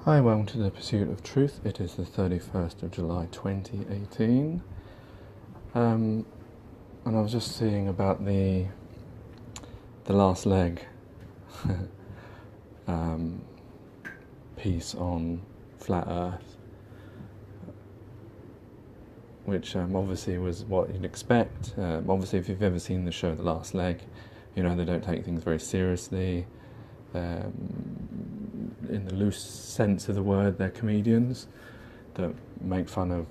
Hi, welcome to The Pursuit of Truth. It is the 31st of July 2018. And I was just seeing about the last leg piece on Flat Earth, which obviously was what you'd expect. Obviously, if you've ever seen the show The Last Leg, you know they don't take things very seriously. In the loose sense of the word, they're comedians that make fun of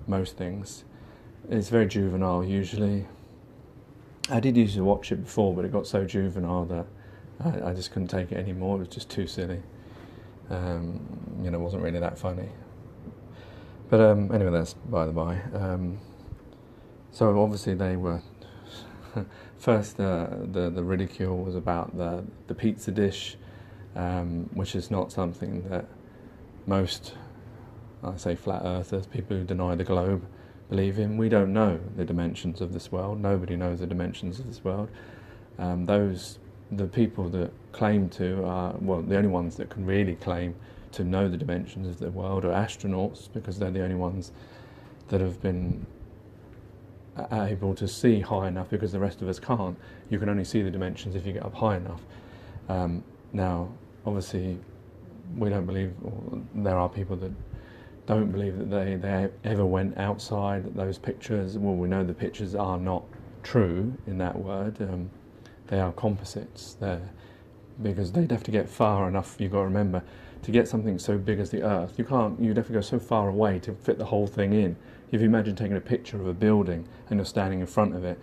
most things. It's very juvenile usually. I did used to watch it before, but it got so juvenile that I just couldn't take it anymore. It was just too silly. It wasn't really that funny. But anyway, that's by the by. So obviously they were first the ridicule was about the pizza dish, which is not something that most, I say, flat earthers, people who deny the globe, believe in. We don't know the dimensions of this world. Nobody knows the dimensions of this world. The people that claim to are, well, the only ones that can really claim to know the dimensions of the world are astronauts, because they're the only ones that have been able to see high enough, because the rest of us can't. You can only see the dimensions if you get up high enough. Now, obviously, we don't believe, or there are people that don't believe that they ever went outside those pictures. Well, we know the pictures are not true in that word. They are composites. Because they'd have to get far enough. You've got to remember, to get something so big as the Earth, you'd have to go so far away to fit the whole thing in. If you imagine taking a picture of a building and you're standing in front of it,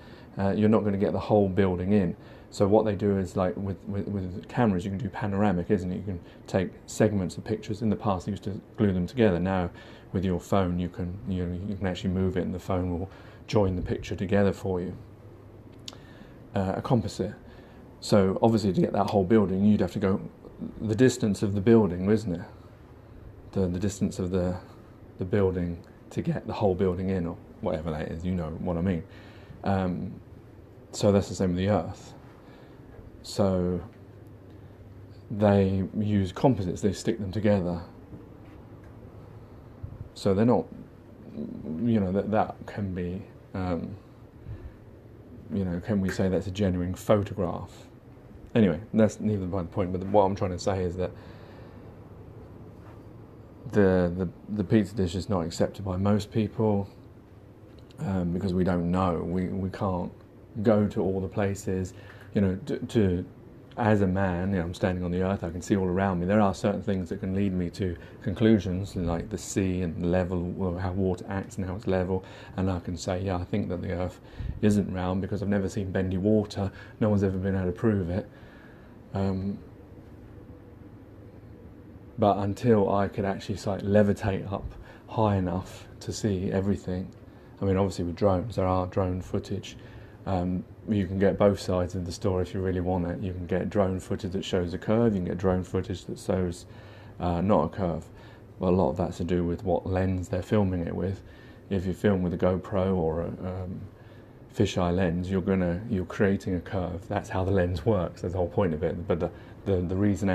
you're not going to get the whole building in. So what they do is, like with cameras, you can do panoramic, isn't it? You can take segments of pictures. In the past, they used to glue them together. Now, with your phone, you can actually move it, and the phone will join the picture together for you. A composite. So obviously, to get that whole building, you'd have to go the distance of the building, isn't it? The distance of the building to get the whole building in, or whatever that is. You know what I mean. So that's the same with the Earth. So they use composites, they stick them together. So they're not, that can be, can we say that's a genuine photograph? Anyway, that's neither by the point, but what I'm trying to say is that the pizza dish is not accepted by most people, because we don't know. We can't go to all the places. As a man, I'm standing on the Earth, I can see all around me. There are certain things that can lead me to conclusions, like the sea and the level, or how water acts and how it's level, and I can say, I think that the Earth isn't round because I've never seen bendy water. No one's ever been able to prove it. But until I could actually levitate up high enough to see everything, I mean, obviously with drones, there are drone footage. You can get both sides of the story if you really want it. You can get drone footage that shows a curve, you can get drone footage that shows not a curve. Well, a lot of that's to do with what lens they're filming it with. If you film with a GoPro or a fisheye lens, you're creating a curve. That's how the lens works. That's the whole point of it. But the reason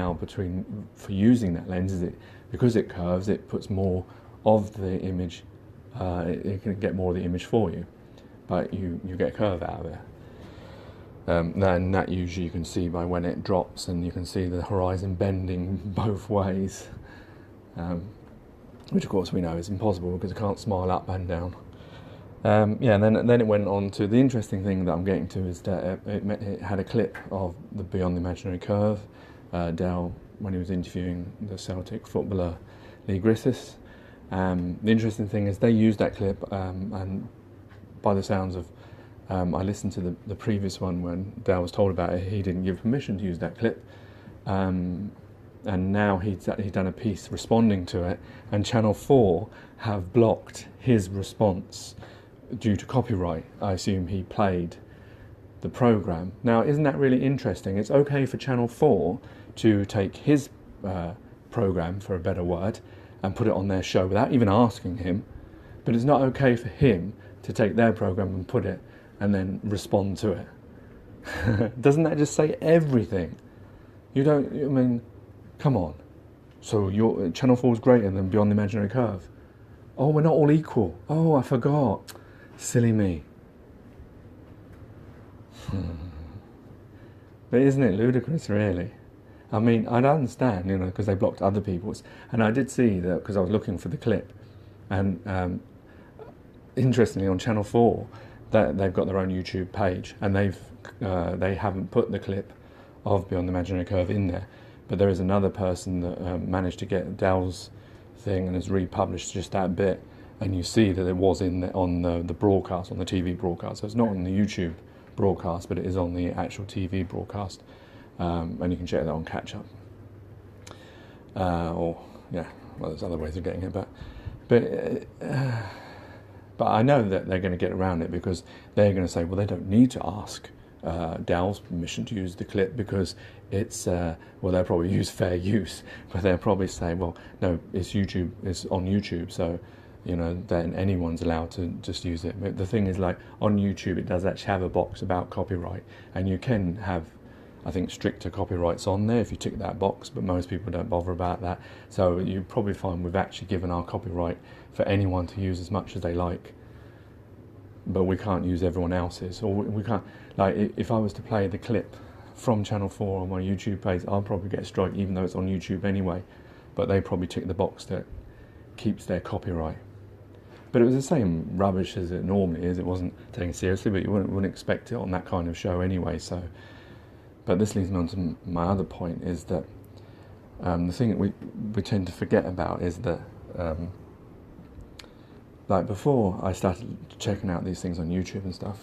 for using that lens is because it curves, it puts more of the image. It can get more of the image for you, but you get a curve out of it. Then that usually you can see by when it drops, and you can see the horizon bending both ways, which of course we know is impossible because it can't smile up and down. And then it went on to the interesting thing that I'm getting to is that it had a clip of the Beyond the Imaginary Curve, Dell, when he was interviewing the Celtic footballer Lee Griffiths. The interesting thing is they used that clip, and by the sounds of, I listened to the previous one when Dale was told about it, he didn't give permission to use that clip, and now he's done a piece responding to it, and Channel 4 have blocked his response due to copyright. I assume he played the programme. Now, isn't that really interesting? It's okay for Channel 4 to take his programme, for a better word, and put it on their show without even asking him, but it's not okay for him to take their programme and put it and then respond to it. Doesn't that just say everything? Come on. So your Channel 4 is greater than Beyond the Imaginary Curve. Oh, we're not all equal. Oh, I forgot. Silly me. But isn't it ludicrous, really? I mean, I'd understand, because they blocked other people's. And I did see that because I was looking for the clip. And interestingly, on Channel 4, they've got their own YouTube page. And they haven't put the clip of Beyond the Imaginary Curve in there. But there is another person that managed to get Dell's thing and has republished just that bit. And you see that it was on the broadcast, on the TV broadcast. So it's not on the YouTube broadcast, but it is on the actual TV broadcast. And you can check that on Catch Up. Well, there's other ways of getting it, but I know that they're going to get around it because they're going to say, well, they don't need to ask Dell's permission to use the clip because it's they'll probably use fair use, but they'll probably say, well, no, it's on YouTube, so then anyone's allowed to just use it. But the thing is, like, on YouTube, it does actually have a box about copyright, and you can have, I think, stricter copyrights on there if you tick that box, but most people don't bother about that. So you probably find we've actually given our copyright for anyone to use as much as they like, but we can't use everyone else's. Or we can't, like, if I was to play the clip from Channel 4 on my YouTube page, I'll probably get a strike even though it's on YouTube anyway, but they probably tick the box that keeps their copyright. But it was the same rubbish as it normally is. It wasn't taken seriously, but you wouldn't expect it on that kind of show anyway. So, but this leads me on to my other point, is that the thing that we tend to forget about is that like before I started checking out these things on YouTube and stuff,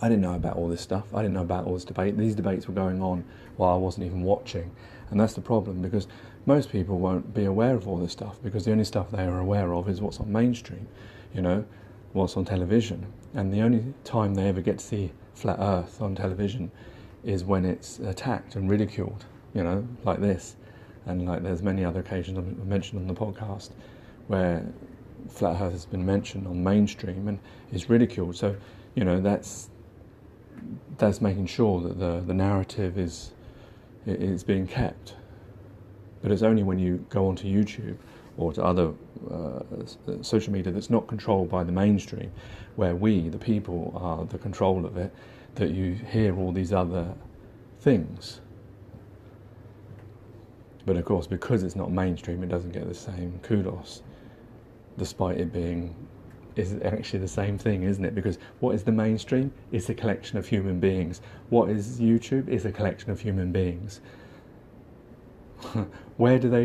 I didn't know about all this stuff. I didn't know about all this debate. These debates were going on while I wasn't even watching. And that's the problem, because most people won't be aware of all this stuff, because the only stuff they are aware of is what's on mainstream, what's on television. And the only time they ever get to see flat earth on television is when it's attacked and ridiculed, like this. And like there's many other occasions I've mentioned on the podcast where flat earth has been mentioned on mainstream and is ridiculed. So, that's making sure that the narrative is being kept. But it's only when you go onto YouTube or to other social media that's not controlled by the mainstream, where we, the people, are the control of it, that you hear all these other things. But of course, because it's not mainstream, it doesn't get the same kudos, despite it being is actually the same thing, isn't it? Because what is the mainstream? It's a collection of human beings. What is YouTube? It's a collection of human beings. Where do they?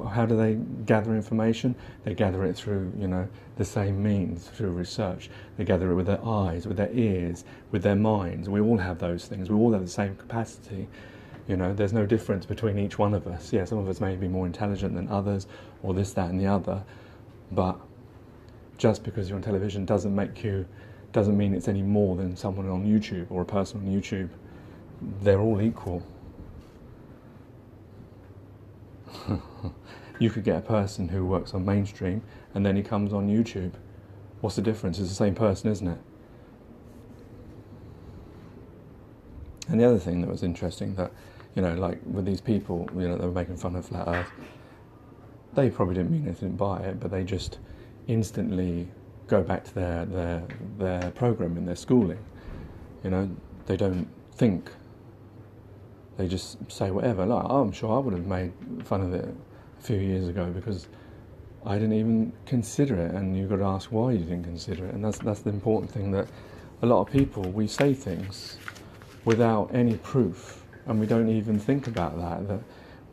How do they gather information? They gather it through, the same means, through research. They gather it with their eyes, with their ears, with their minds. We all have those things. We all have the same capacity. There's no difference between each one of us. Yeah, some of us may be more intelligent than others, or this, that, and the other. But just because you're on television doesn't mean it's any more than someone on YouTube or a person on YouTube. They're all equal. You could get a person who works on mainstream and then he comes on YouTube. What's the difference? It's the same person, isn't it? And the other thing that was interesting, that, like with these people, they were making fun of flat earth, they probably didn't mean anything by it, but they just instantly go back to their program in their schooling. They don't think. They just say whatever. Like, I'm sure I would have made fun of it a few years ago because I didn't even consider it, and you've got to ask why you didn't consider it. And that's the important thing, that a lot of people, we say things without any proof, and we don't even think about that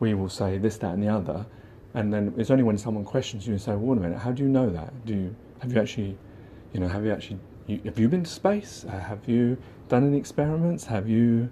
we will say this, that and the other, and then it's only when someone questions you and say, well, wait a minute, how do you know that? Have you been to space? Have you done any experiments? Have you,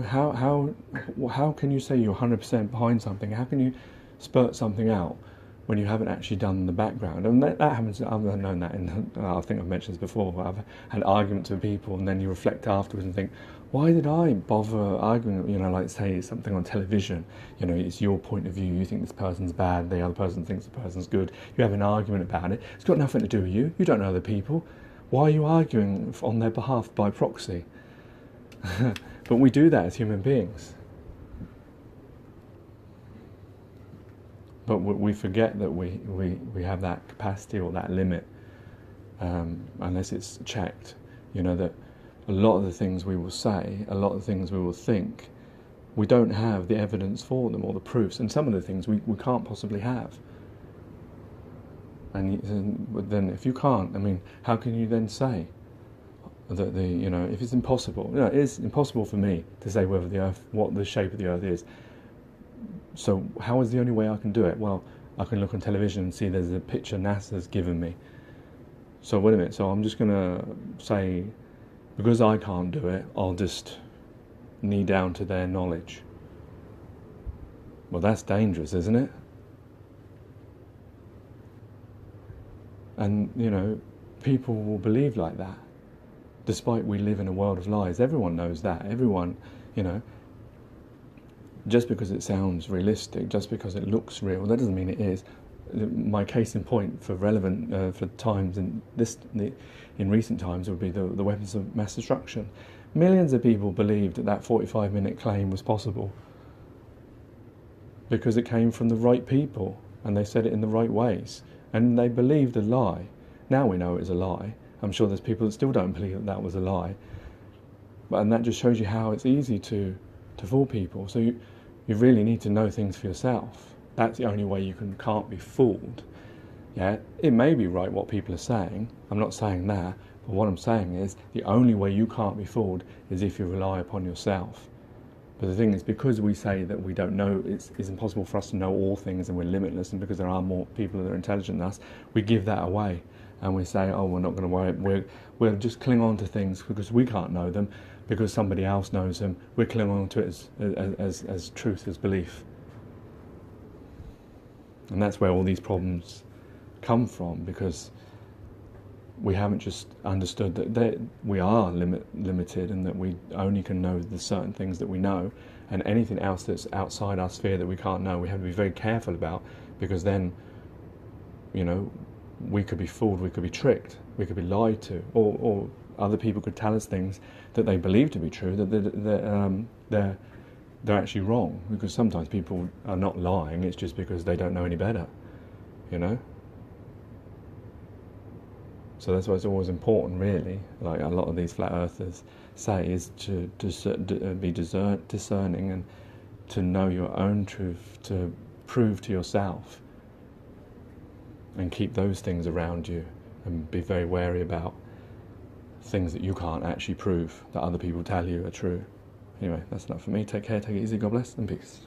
how can you say you're 100% behind something? How can you spurt something out when you haven't actually done the background? And that happens. I've known that, I think I've mentioned this before. I've had arguments with people, and then you reflect afterwards and think, why did I bother arguing? Like say something on television. It's your point of view. You think this person's bad. The other person thinks the person's good. You have an argument about it. It's got nothing to do with you. You don't know other people. Why are you arguing on their behalf by proxy? But we do that as human beings. But we forget that we have that capacity or that limit, unless it's checked. That a lot of the things we will say, a lot of the things we will think, we don't have the evidence for them or the proofs, and some of the things we can't possibly have. And then if you can't, how can you then say that if it's impossible? It is impossible for me to say what the shape of the Earth is. So how is the only way I can do it? Well, I can look on television and see there's a picture NASA's given me. So wait a minute, so I'm just going to say, because I can't do it, I'll just knee down to their knowledge. Well, that's dangerous, isn't it? And, people will believe like that, despite we live in a world of lies. Everyone knows that. Everyone, just because it sounds realistic, just because it looks real, that doesn't mean it is. My case in point for relevant for times in recent times would be the weapons of mass destruction. Millions of people believed that 45-minute claim was possible because it came from the right people and they said it in the right ways, and they believed a lie. Now we know it was a lie. I'm sure there's people that still don't believe that was a lie, and that just shows you how it's easy to fool people. So you really need to know things for yourself. That's the only way you can't be fooled. Yeah, it may be right what people are saying. I'm not saying that, but what I'm saying is the only way you can't be fooled is if you rely upon yourself. But the thing is, because we say that we don't know, it's impossible for us to know all things and we're limitless, and because there are more people that are intelligent than us, we give that away. And we say, oh, we're not going to worry. We'll just cling on to things because we can't know them, because somebody else knows them. We cling on to it as truth, as belief. And that's where all these problems come from, because we haven't just understood that we are limited, and that we only can know the certain things that we know, and anything else that's outside our sphere that we can't know, we have to be very careful about, because then, we could be fooled, we could be tricked, we could be lied to, or other people could tell us things that they believe to be true, that they're actually wrong, because sometimes people are not lying, it's just because they don't know any better, So that's why it's always important, really, like a lot of these flat earthers say, is to be discerning and to know your own truth, to prove to yourself, and keep those things around you, and be very wary about things that you can't actually prove, that other people tell you are true. Anyway, that's enough for me. Take care, take it easy, God bless, and peace.